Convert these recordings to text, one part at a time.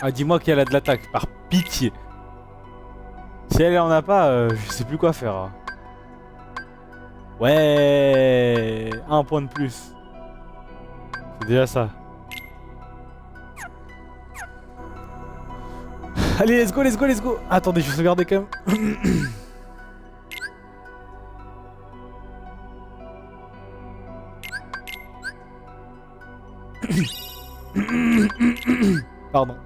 Ah, dis-moi qu'elle a de l'attaque, par pitié. Si elle en a pas, je sais plus quoi faire. Hein. Ouais, un point de plus. C'est déjà ça. Allez, let's go, let's go, let's go. Attendez, je vais sauvegarder quand même. Pardon.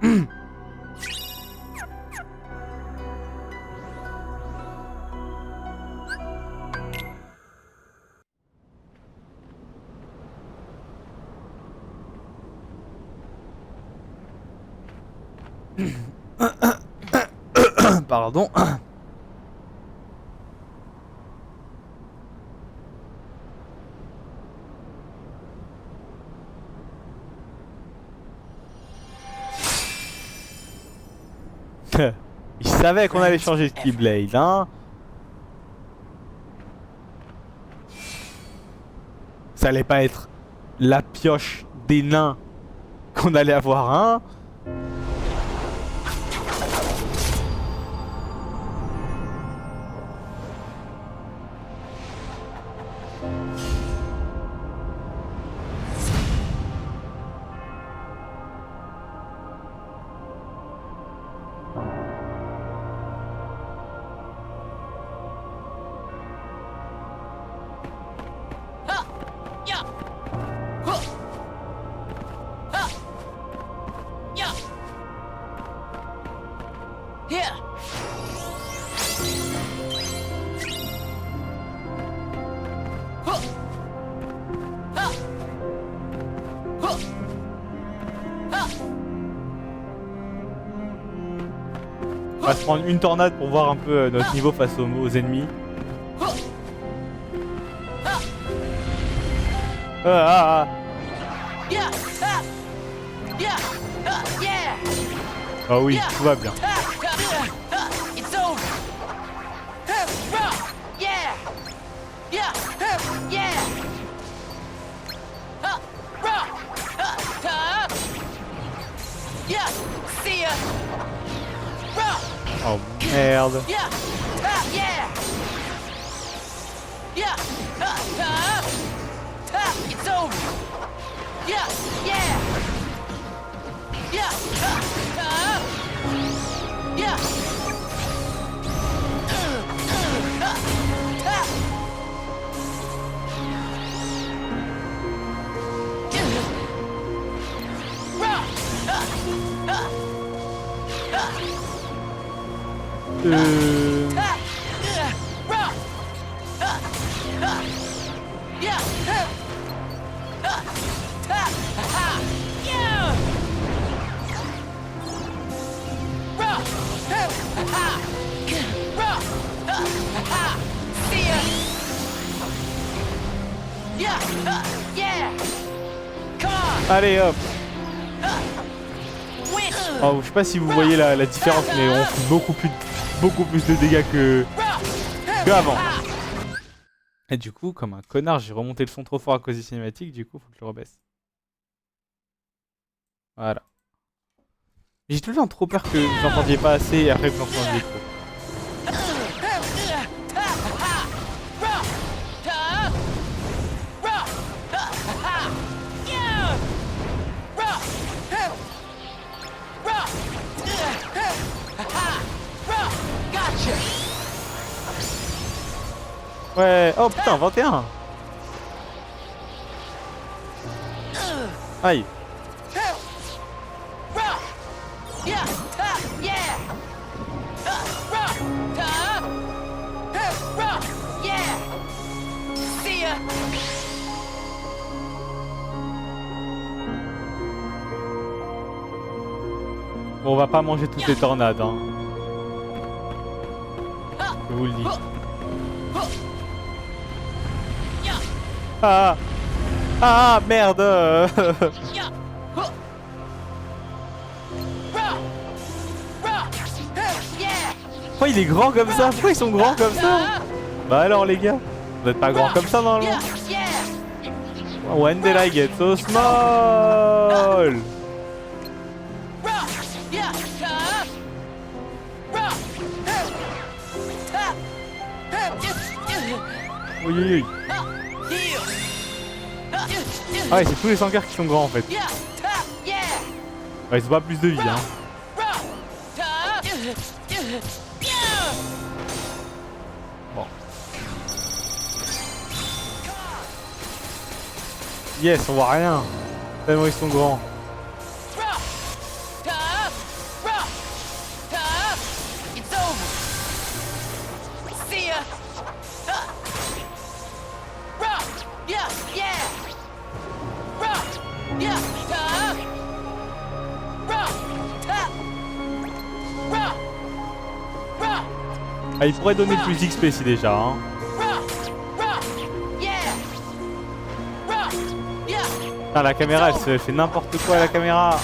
Pardon. Il savait qu'on allait changer de Keyblade, hein. Ça allait pas être la pioche des nains qu'on allait avoir, hein. On va se prendre une tornade pour voir un peu notre niveau face aux ennemis. Ah, ah, ah oui, tout va bien. Oh merde. Allez hop. Oh, je sais pas si vous voyez la différence, mais on fait beaucoup plus de dégâts que avant. Et du coup, comme un connard, j'ai remonté le son trop fort à cause des cinématiques, du coup, faut que je le rebaisse. Voilà. J'ai tout le temps trop peur que vous entendiez pas assez et après que vous entendiez trop. Ouais, oh putain, 21. Aïe. Bon, on va pas manger toutes les tornades, hein. Je vous le dis. Ah, ah merde. Pourquoi il est grand comme ça? Pourquoi ils sont grands comme ça? Bah alors les gars, vous êtes pas grands comme ça normalement. When did I get so small? Oui, oui, oui. Ah ouais, c'est tous les sankars qui sont grands en fait. Ouais, ils ont pas plus de vie, hein. Bon. Yes, on voit rien. Tellement ils sont grands. Ah, il pourrait donner plus d'XP si déjà, hein. Ah, la caméra, elle fait n'importe quoi, la caméra.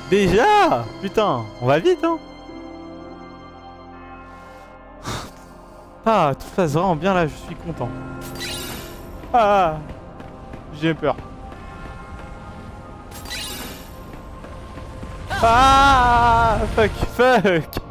Déjà? Putain, on va vite, hein. Ah, tout se passe vraiment bien là, je suis content. Ah, j'ai peur. Ah, fuck, fuck.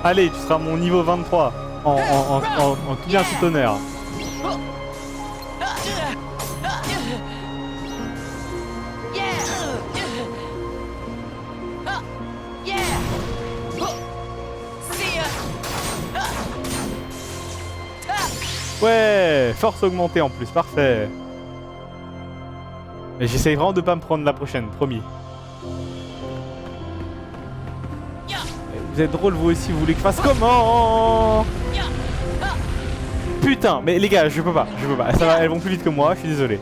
Allez, tu seras mon niveau 23 en tout bien tout honneur. Ouais, force augmentée en plus, parfait. Mais j'essaye vraiment de pas me prendre la prochaine, promis. Vous êtes drôle vous aussi, vous voulez que je fasse comment? Putain, mais les gars, je peux pas. Ça va, elles vont plus vite que moi, je suis désolé.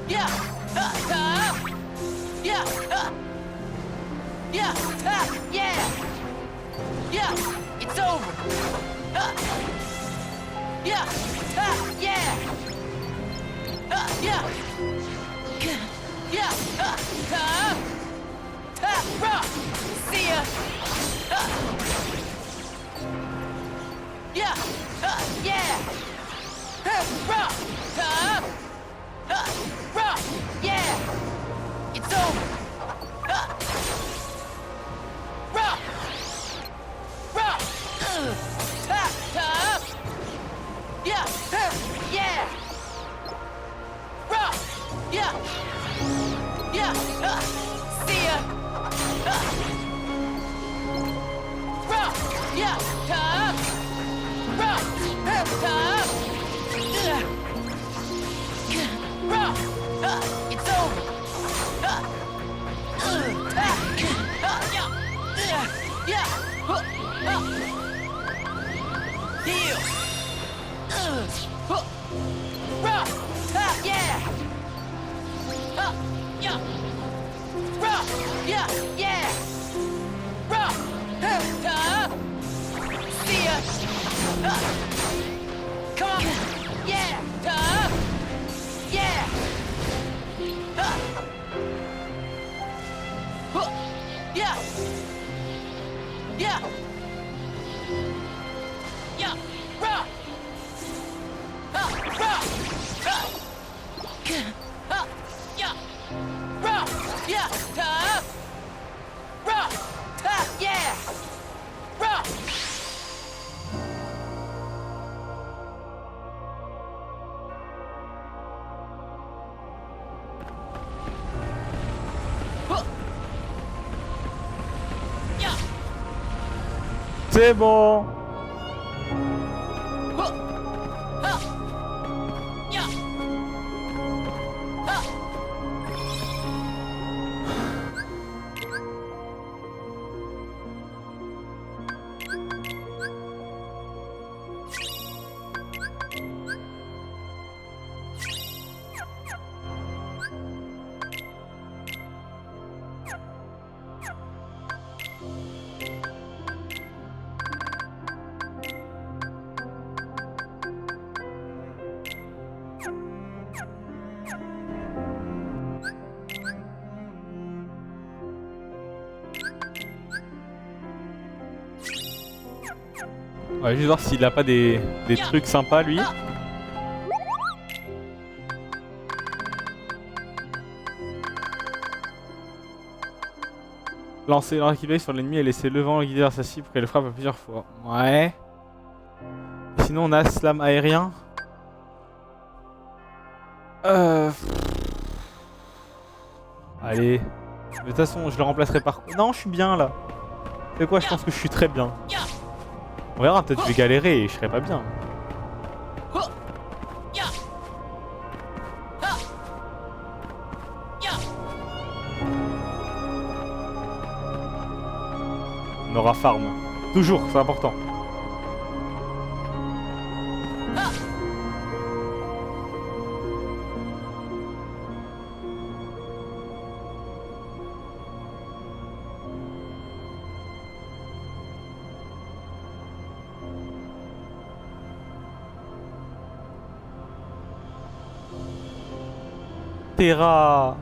It's C'est bon. On va juste voir s'il a pas des trucs sympas lui. Lancer l'archipel sur l'ennemi et laisser le vent guider sa cible pour qu'elle frappe plusieurs fois. Ouais. Sinon on a slam aérien. Allez. De toute façon je le remplacerai par... Non je suis bien là. C'est quoi, je pense que je suis très bien. On verra, peut-être je vais galérer et je serai pas bien. On aura farm. Toujours, c'est important. Terra.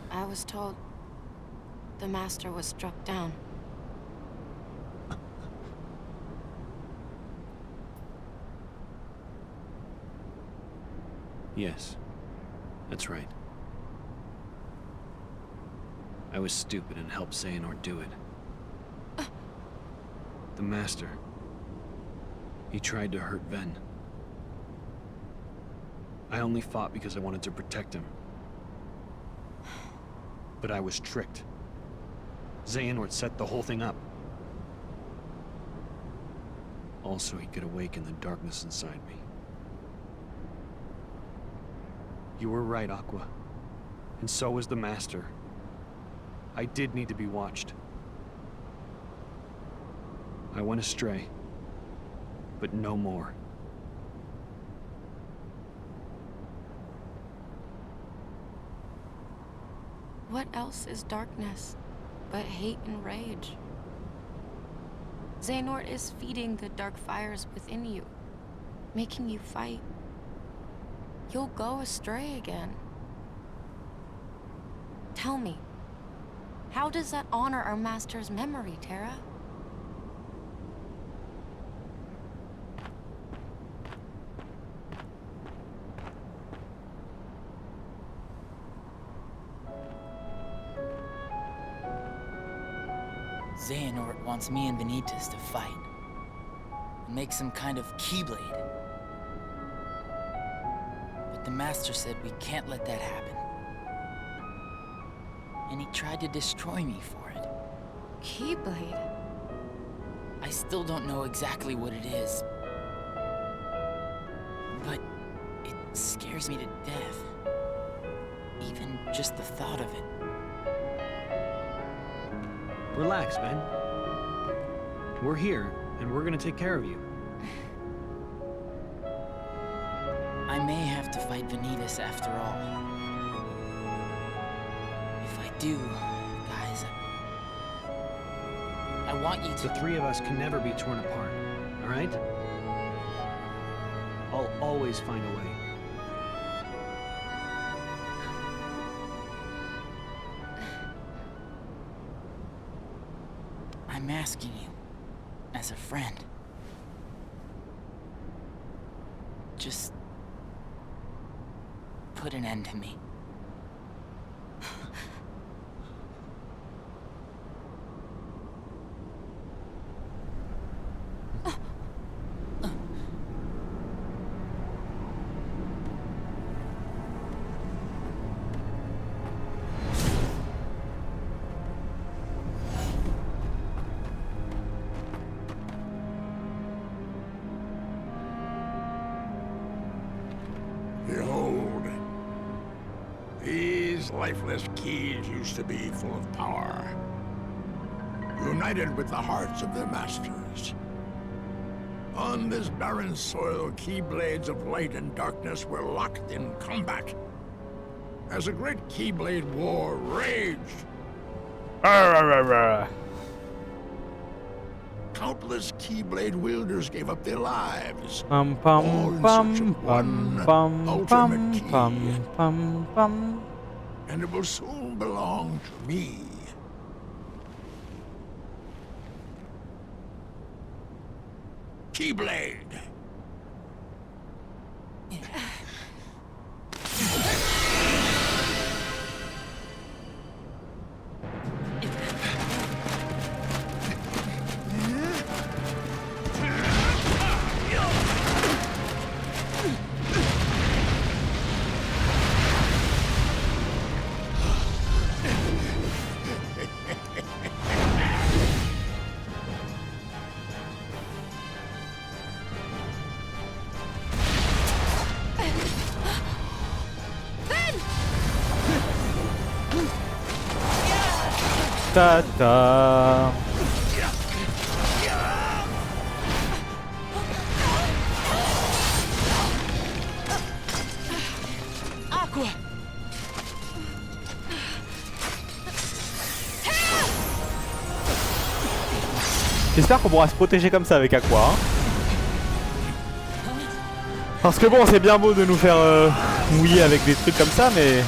I was told the master was struck down. Yes, that's right. I was stupid and helped Xehanort do it. The Master. He tried to hurt Ven. I only fought because I wanted to protect him. But I was tricked. Xehanort set the whole thing up. Also, he could awaken the darkness inside me. You were right, Aqua. And so was the Master. I did need to be watched. I went astray. But no more. What else is darkness but hate and rage? Xehanort is feeding the dark fires within you, making you fight. You'll go astray again. Tell me, how does that honor our master's memory, Terra? Xehanort wants me and Benitez to fight. and make some kind of keyblade. But the Master said we can't let that happen. And he tried to destroy me for it. Keyblade? I still don't know exactly what it is. But it scares me to death. Even just the thought of it. Relax, man. We're here, and we're gonna take care of you. I may have to fight Vanitas after all. If I do, guys, I want you The to... three of us can never be torn apart, all right? I'll always find a way. I'm asking you, as a friend. Just... put an end to me. Behold, these lifeless keys used to be full of power, united with the hearts of their masters. On this barren soil, keyblades of light and darkness were locked in combat. As a great keyblade war raged, countless keyblade wielders gave up their lives. Pum All pum in pum search of pum one pum ultimate pum key. pum pum pum. And it will soon belong to me. Keyblade! Ta ta. Aqua! J'espère qu'on pourra se protéger comme ça avec Aqua. Hein. Parce que bon, c'est bien beau de nous faire mouiller avec des trucs comme ça, mais...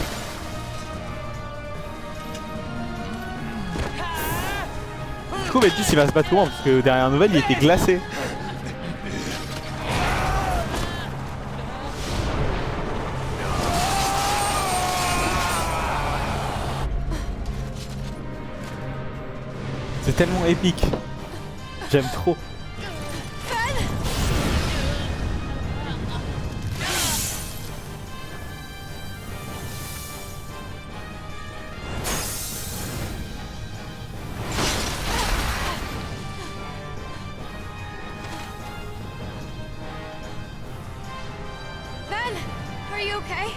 Du coup, Vétus il va se battre comment? Parce que derrière Nouvelle, il était glacé. C'est tellement épique. J'aime trop. Ben, are you okay?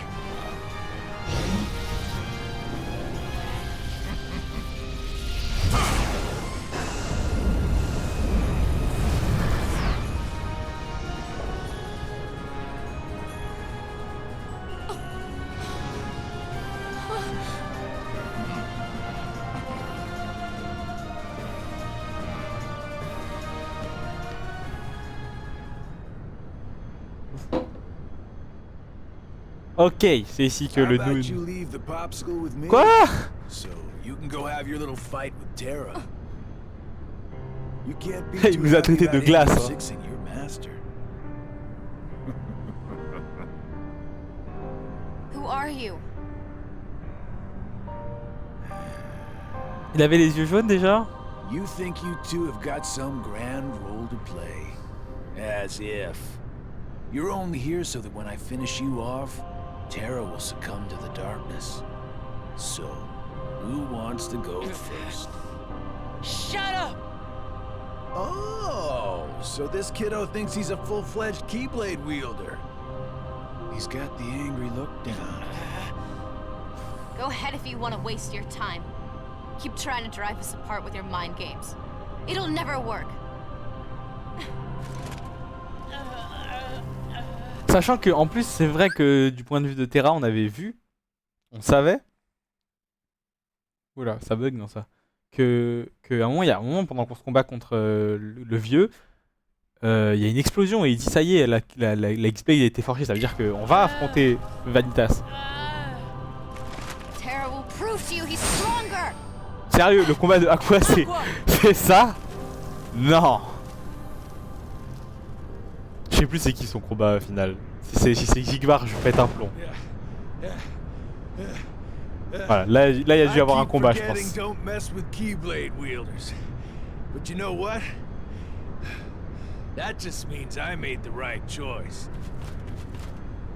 Ok, c'est ici que le How about Noon... you leave the popsicle with me? Quoi? So you can go have your little fight with Terra. You can't be Il too nous a happy traité de about him glace, hein. fixing your master. Who are you? Il avait les yeux jaunes déjà? You think you two have got some grand role to play, As if. You're only here so that when I finish you off, Terra will succumb to the darkness. So, who wants to go first? Shut up! Oh, so this kiddo thinks he's a full-fledged Keyblade wielder. He's got the angry look down. Go ahead if you want to waste your time. Keep trying to drive us apart with your mind games. It'll never work. Sachant que en plus c'est vrai que du point de vue de Terra on avait vu, on savait. Oula, ça bug non ça. Que à un moment, il y a un moment pendant qu'on se combat contre le vieux, il y a une explosion et il dit ça y est, la X-Blade a été forgée, ça veut dire qu'on va affronter Vanitas. Terra will prove to you he's stronger. Sérieux, le combat de Aqua c'est ça? Non. Je sais plus c'est qui son combat final. Si c'est Jigvar, je pète un plomb. Voilà, là il y a dû y avoir un combat, je pense. Don't mess with Keyblade wielders. But you know what? That just means I made the right choice.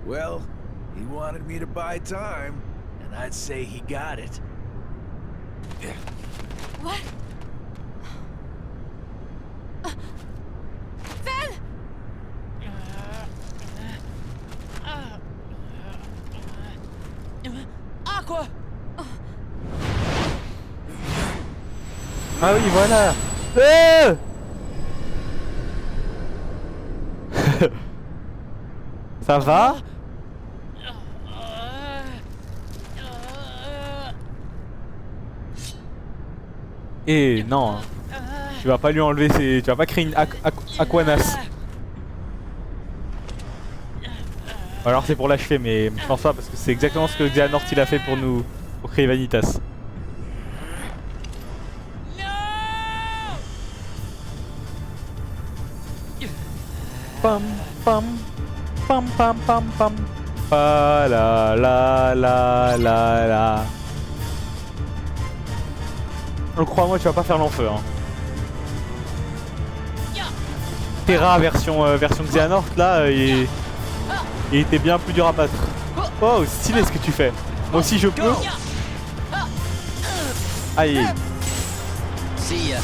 Well, he wanted me to buy time, and I'd say he got it. What? Ven! Aqua! Ah oui, voilà. Ça va? Et non, tu vas pas lui enlever ses... Tu vas pas créer une Aquanas. Alors c'est pour l'achever, mais je pense pas parce que c'est exactement ce que Xehanort il a fait pour nous, pour créer Vanitas. Pam pam pam pam pam pam pa la la la la la. Crois-moi, tu vas pas faire l'enfeu hein. Terra version Xehanort là il était bien plus dur à battre. Oh stylé ce que tu fais. Moi aussi je peux. Aïe. See ya.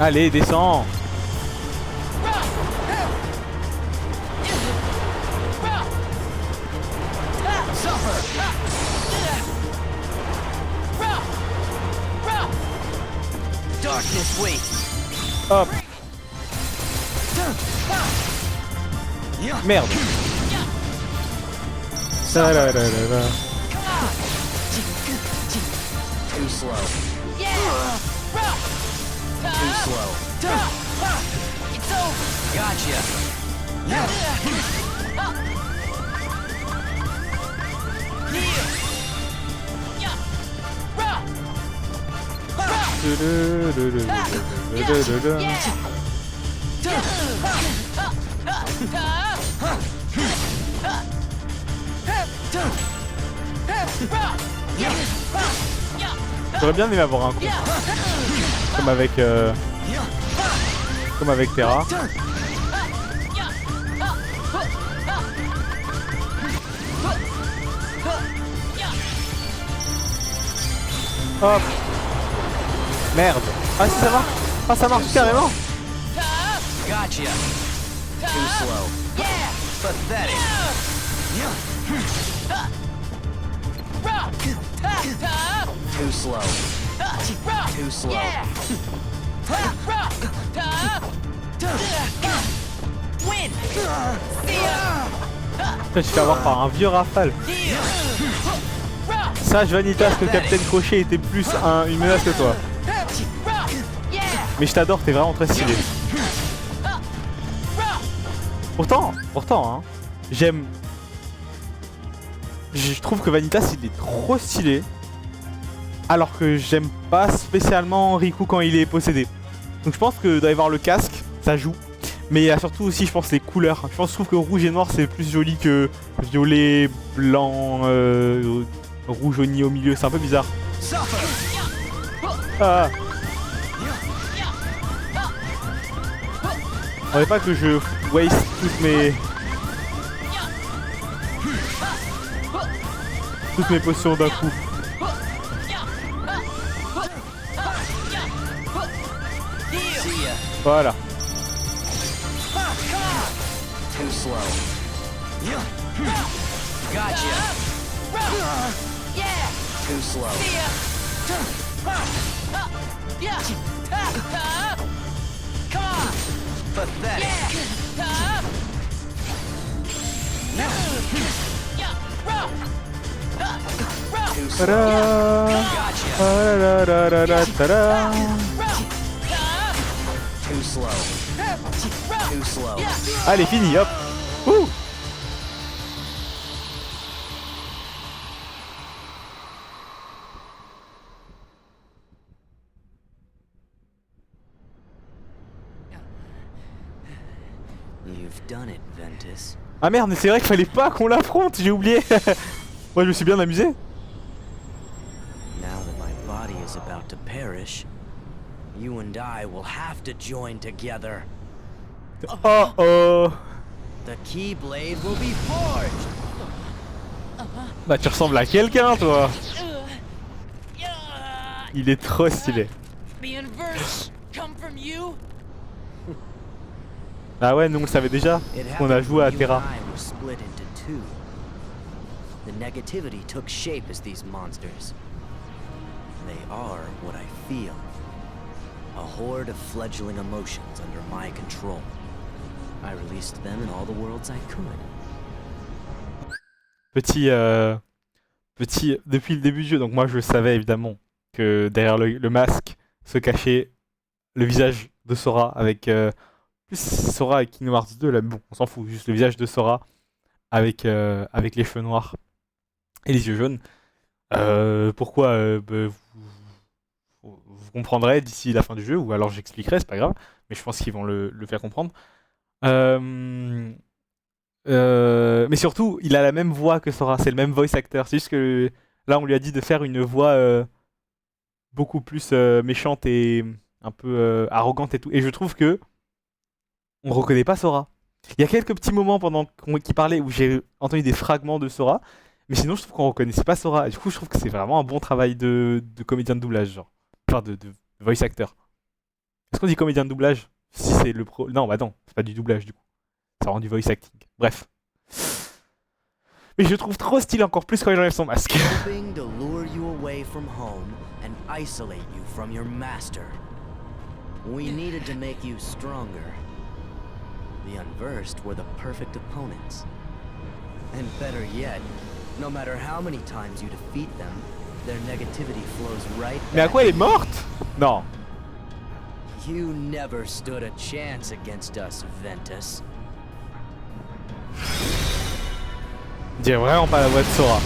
Allez, descends. Darkness waits. Hop. Merde. Ta-da-da-da-da. Too slow. Yeah! Too slow. It's over! Gotcha. J'aurais bien aimé avoir un coup. Comme avec Terra. Hop. Merde. Ah si ça marche. Ah ça marche carrément. Gotcha. Too slow. Pathetic. Too slow. Too slow. Win! Putain, je suis fait avoir par un vieux rafale. Sache Vanitas que le Capitaine Crochet était plus une menace que toi. Mais je t'adore, t'es vraiment très stylé. Pourtant hein, j'aime... Je trouve que Vanitas il est trop stylé. Alors que j'aime pas spécialement Riku quand il est possédé. Donc je pense que doit y avoir le casque, ça joue. Mais il y a surtout aussi je pense les couleurs. Je trouve que rouge et noir c'est plus joli que violet, blanc, rouge au nid au milieu. C'est un peu bizarre. Ah. Faudrait pas que je waste toutes mes potions d'un coup. Voilà. Too slow. Gotcha. Too slow. Come on. Pathetic. Too slow. Ta-da. Too slow. Too slow. Allez, fini, hop. Ouh. You've done it, Ventus. Ah merde, mais c'est vrai qu'il fallait pas qu'on l'affronte, j'ai oublié. Moi je me suis bien amusé. Now that my body is about to perish, you and I will have to join together. Oh oh. The Keyblade will be forged. Bah tu ressembles à quelqu'un toi. Il est trop stylé. The inverse come from you. Ah ouais, nous on le savait déjà. On a joué à Terra. Split into two. The negativity took shape as these monsters. They are what I feel. A horde of fledgling emotions under my control. I released them in all the worlds I could. Petit, depuis le début du jeu, donc moi je savais évidemment que derrière le masque se cachait le visage de Sora avec plus Sora avec Kingdom Hearts 2 là, bon on s'en fout, juste le visage de Sora avec les cheveux noirs et les yeux jaunes. Pourquoi vous comprendrez d'ici la fin du jeu, ou alors j'expliquerai, c'est pas grave, mais je pense qu'ils vont le faire comprendre. Mais surtout, il a la même voix que Sora, c'est le même voice actor. C'est juste que là, on lui a dit de faire une voix beaucoup plus méchante et un peu arrogante et tout. Et je trouve que on reconnaît pas Sora. Il y a quelques petits moments pendant qu'il parlait où j'ai entendu des fragments de Sora, mais sinon, je trouve qu'on reconnaissait pas Sora. Et du coup, je trouve que c'est vraiment un bon travail de comédien de doublage, genre. Enfin, de voice actor. Est-ce qu'on dit comédien de doublage? Si c'est le pro. Non, bah non, c'est pas du doublage du coup. Ça rend du voice acting. Bref. Mais je le trouve trop stylé, encore plus quand il enlève son masque. Hoping to lure you away from home and isolate you from your master. We needed to make you stronger. The Unversed were the perfect opponents. And better yet, no matter how many times you defeat them, their negativity flows right back. Mais à quoi elle est morte? Non. You never stood a chance against us, Ventus. On dirait vraiment pas la voix de Sora.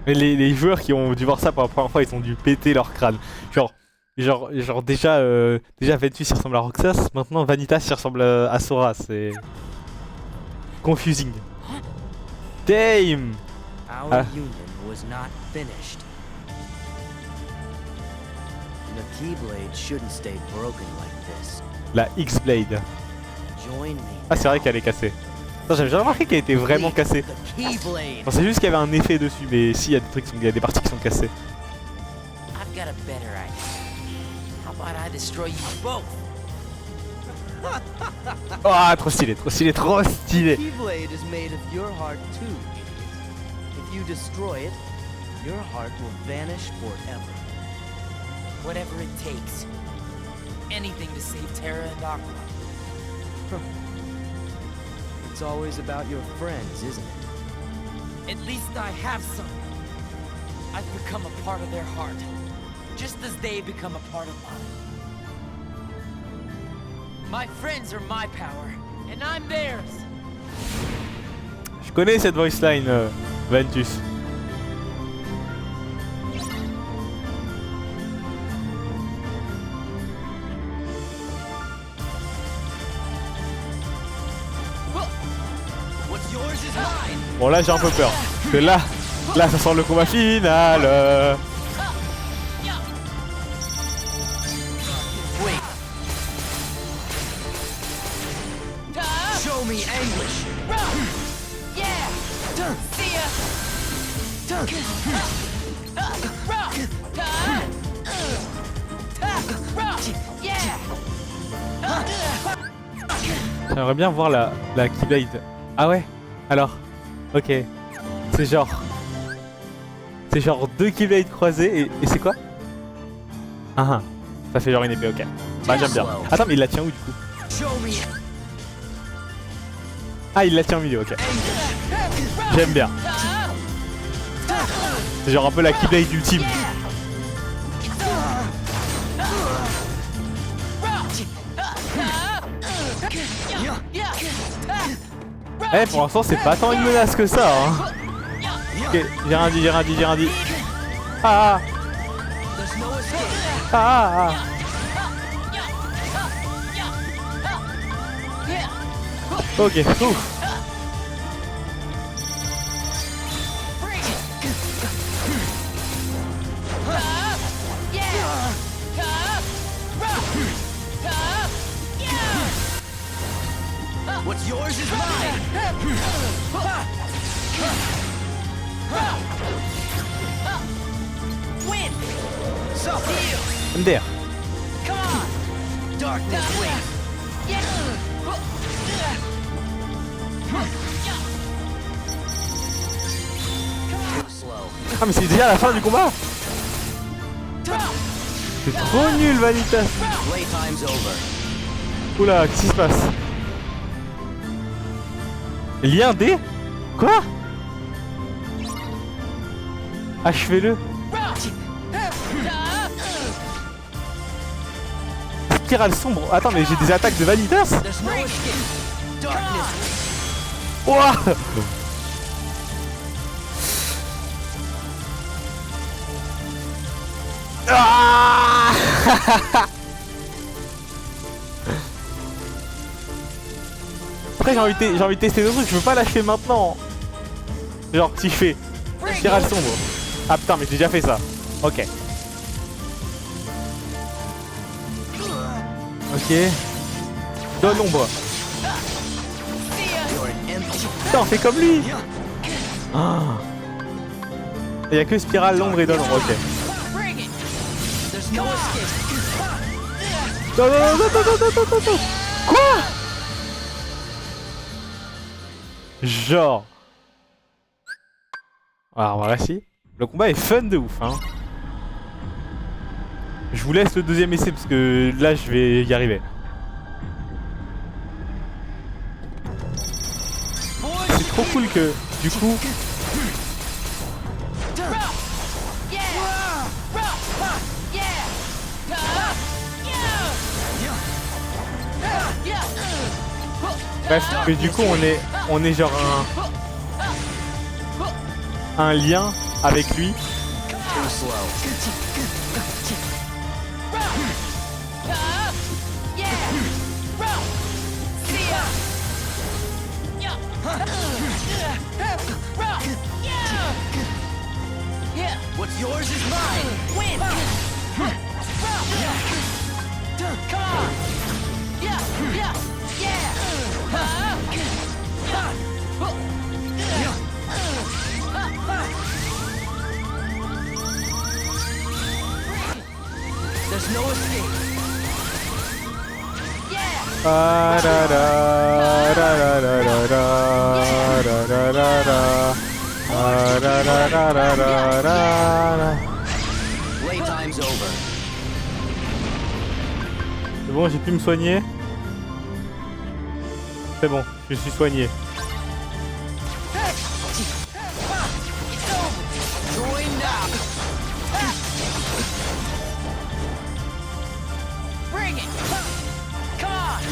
Mais les joueurs qui ont dû voir ça pour la première fois, ils ont dû péter leur crâne. Genre déjà Ventus il ressemble à Roxas, maintenant Vanitas il ressemble à Sora, c'est confusing. Damn. Our union was not finished. The Keyblade shouldn't stay broken like this. La X-Blade. Join me. Ah c'est vrai qu'elle est cassée. J'avais jamais remarqué qu'elle était vraiment cassée. The Keyblade. Je pensais juste qu'il y avait un effet dessus, mais si, il y a des trucs, il y a des parties qui sont cassées. I've got a better idea. How about I destroy you both? Oh, trop stylé, trop stylé, trop stylé. Keyblade is made of your heart too. If you destroy it, your heart will vanish forever. Whatever it takes. Anything to save Terra and Aqua. It's always about your friends, isn't it? At least I have some. I've become a part of their heart, just as they become a part of mine. My friends are my power, and I'm theirs. Je connais cette voice line, Ventus. Bon là j'ai un peu peur. Parce que là ça sent le combat final. Show me anguish. J'aimerais bien voir la Keyblade. Ah ouais. Alors. Ok. C'est genre 2 Keyblades croisées et c'est quoi? Ah, ça fait genre une épée, ok. Bah j'aime bien. Attends mais il la tient où du coup? Ah il la tient au milieu, ok. J'aime bien. C'est genre un peu la Keyblade ultime. Eh pour l'instant c'est pas tant une menace que ça hein. Ok, j'ai rien dit. Ah Ok, ouf. What's yours is mine. Win. So MDR. come on. Darkness wins. Too slow. Ah mais c'est déjà la fin du combat. C'est trop nul Vanitas. Playtime's over. Oula, qu'est-ce qui se passe? Lien D? Quoi? Achevez-le. Spirale sombre. Attends mais j'ai des attaques de Vanitas? There's no escape. Darkness. Ouah. Ah. Après j'ai envie de tester d'autres trucs, je veux pas lâcher maintenant. Genre si je fais spirale sombre. Ah putain mais j'ai déjà fait ça. Ok. Ok. Donne l'ombre. Putain on fait comme lui. Ah. Il y a que spirale, l'ombre et donne l'ombre, ok. There's no escape. Non. Quoi? Genre. Alors voilà si. Le combat est fun de ouf hein. Je vous laisse le deuxième essai parce que là je vais y arriver. C'est trop cool que du coup. Bref, que du coup on est genre un lien avec lui. Too slow. What's yours is mine. Win. Come on. There's no escape. Playtime's over. C'est bon, j'ai pu me soigner. C'est bon, je suis soigné.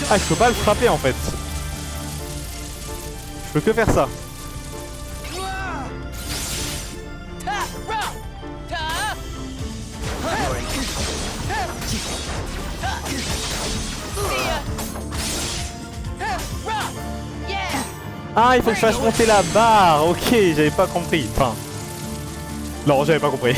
Ah, je peux pas le frapper en fait. Je peux que faire ça. Ah, il faut que je fasse monter la barre. Ok, j'avais pas compris. Enfin, non, j'avais pas compris.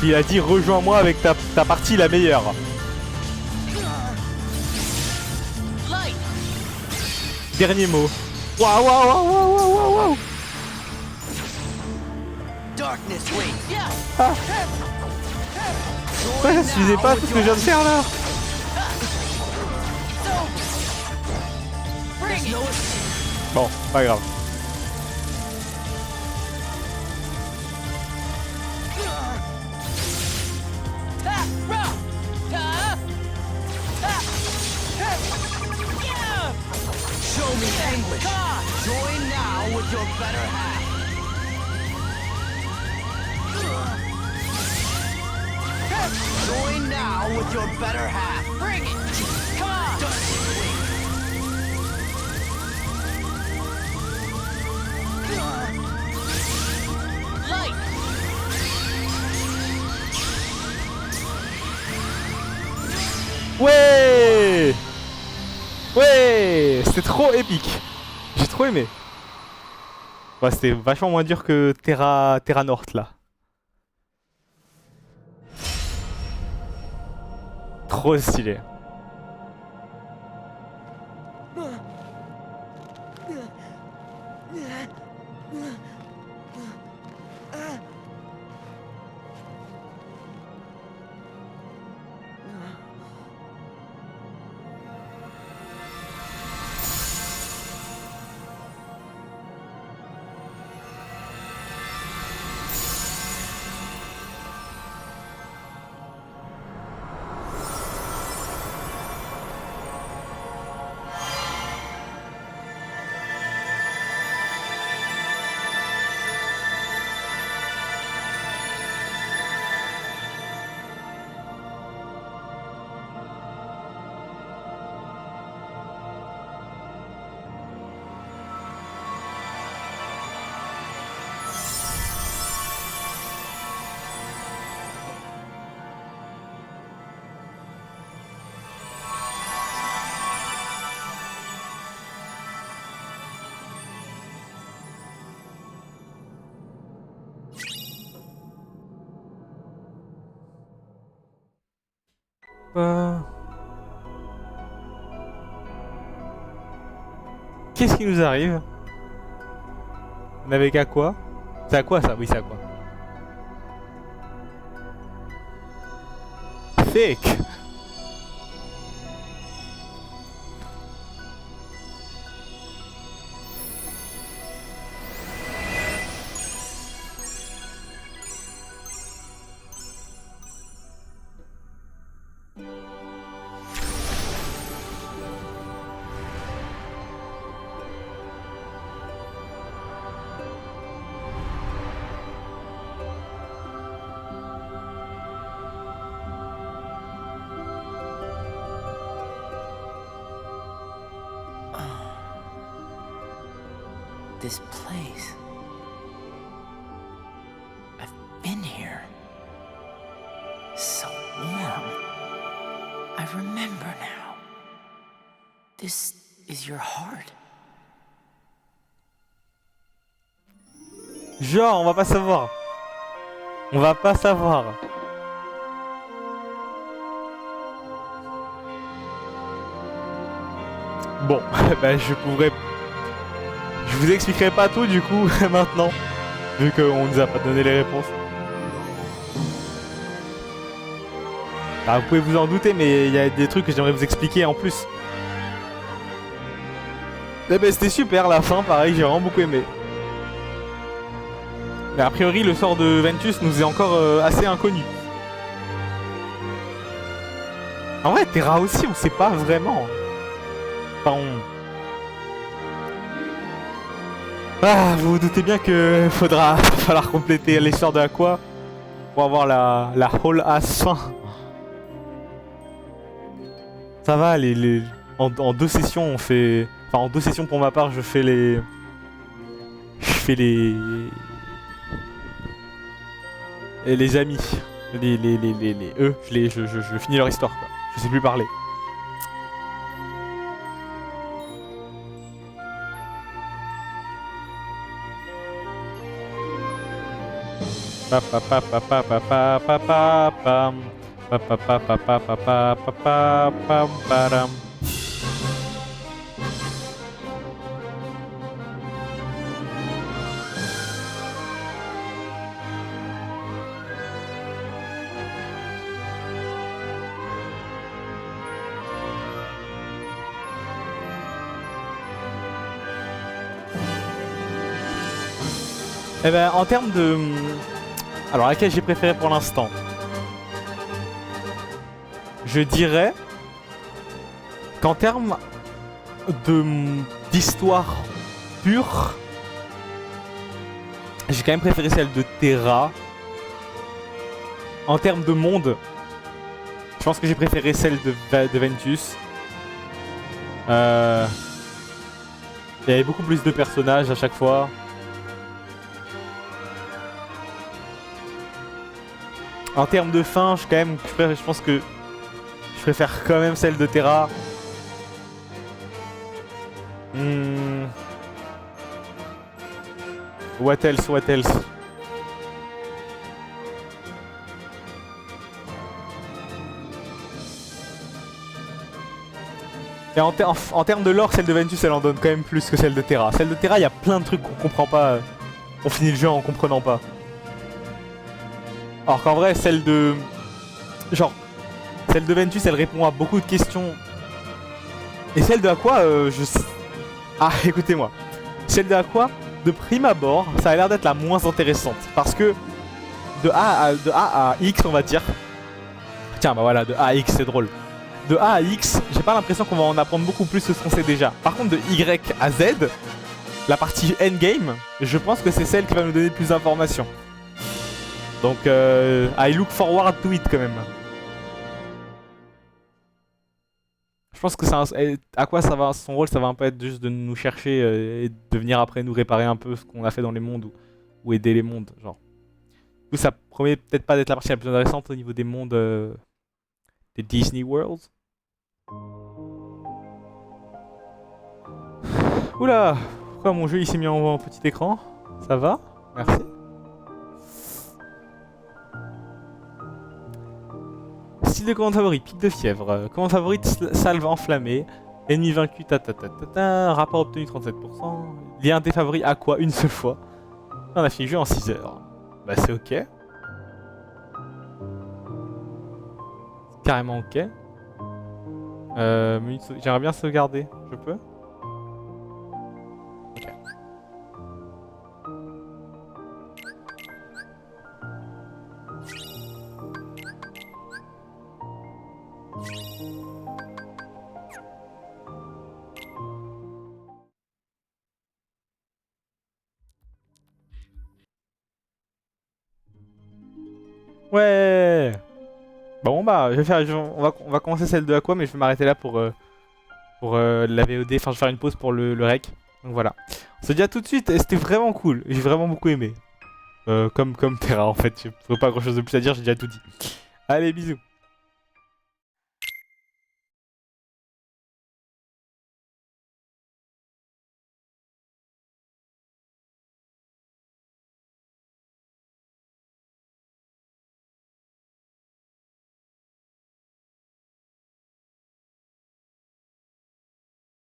Il a dit rejoins-moi avec ta partie la meilleure. Dernier mot. Waouh, waouh, waouh, waouh, waouh, waouh. Ah. Ouais, ça suffisait pas tout ce que je viens de faire là. Bon, pas grave. Ouais! Ouais! C'était trop épique. J'ai trop aimé. Ouais, c'était vachement moins dur que Terra North là. Trop stylé. Qu'est-ce qui nous arrive? On avait qu'à quoi? C'est à quoi ça? Oui, c'est à quoi? Fake! This place. I've been here. So warm. I remember now. This is your heart. Genre, on va pas savoir. On va pas savoir. Bon, bah je pourrais... Je vous expliquerai pas tout du coup maintenant, vu qu'on nous a pas donné les réponses. Ah, vous pouvez vous en douter, mais il y a des trucs que j'aimerais vous expliquer en plus. Eh ben c'était super la fin, pareil, j'ai vraiment beaucoup aimé. Mais a priori le sort de Ventus nous est encore assez inconnu. En vrai Terra aussi on sait pas vraiment. Enfin Ah, vous vous doutez bien que falloir compléter l'histoire de Aqua pour avoir la whole ass fin. Ça va, en 2 sessions on fait... Enfin en 2 sessions pour ma part je fais les... Et les amis. Eux, je finis leur histoire quoi. Je sais plus parler. Eh ben, en termes de... Alors, laquelle j'ai préféré pour l'instant? Je dirais qu'en termes d'histoire pure, j'ai quand même préféré celle de Terra. En termes de monde, je pense que j'ai préféré celle de Ventus. Il y avait beaucoup plus de personnages à chaque fois. En termes de fin, je pense que je préfère quand même celle de Terra. What else, what else? Et en termes de lore, celle de Ventus, elle en donne quand même plus que celle de Terra. Celle de Terra, il y a plein de trucs qu'on comprend pas. On finit le jeu en comprenant pas. Alors qu'en vrai, celle de Ventus, elle répond à beaucoup de questions. Et celle de Aqua, Ah, écoutez-moi. Celle de Aqua, de prime abord, ça a l'air d'être la moins intéressante. Parce que de A à X, on va dire. Tiens, bah voilà, de A à X, c'est drôle. De A à X, j'ai pas l'impression qu'on va en apprendre beaucoup plus que ce qu'on sait déjà. Par contre, de Y à Z, la partie endgame, je pense que c'est celle qui va nous donner plus d'informations. Donc, I look forward to it quand même. Je pense que à quoi ça va, son rôle, ça va un peu être juste de nous chercher et de venir après nous réparer un peu ce qu'on a fait dans les mondes ou aider les mondes, genre. Du coup, ça promet peut-être pas d'être la partie la plus intéressante au niveau des mondes des Disney World. Oula, pourquoi mon jeu il s'est mis en petit écran? Ça va? Merci. Style de commande favori, pic de fièvre. Commande favorite, salve enflammée. Ennemi vaincu, rapport obtenu 37%. Lien des favoris, Aqua, une seule fois. On a fini le jeu en 6 heures. Bah c'est ok. C'est carrément ok. J'aimerais bien sauvegarder. Je peux? Ok. Ouais. Bon bah, on va commencer celle de Aqua, mais je vais m'arrêter là pour la VOD. Enfin, je vais faire une pause pour le rec. Donc voilà. On se dit à tout de suite. C'était vraiment cool. J'ai vraiment beaucoup aimé. Comme Terra en fait. Je n'ai pas grand chose de plus à dire. J'ai déjà tout dit. Allez, bisous.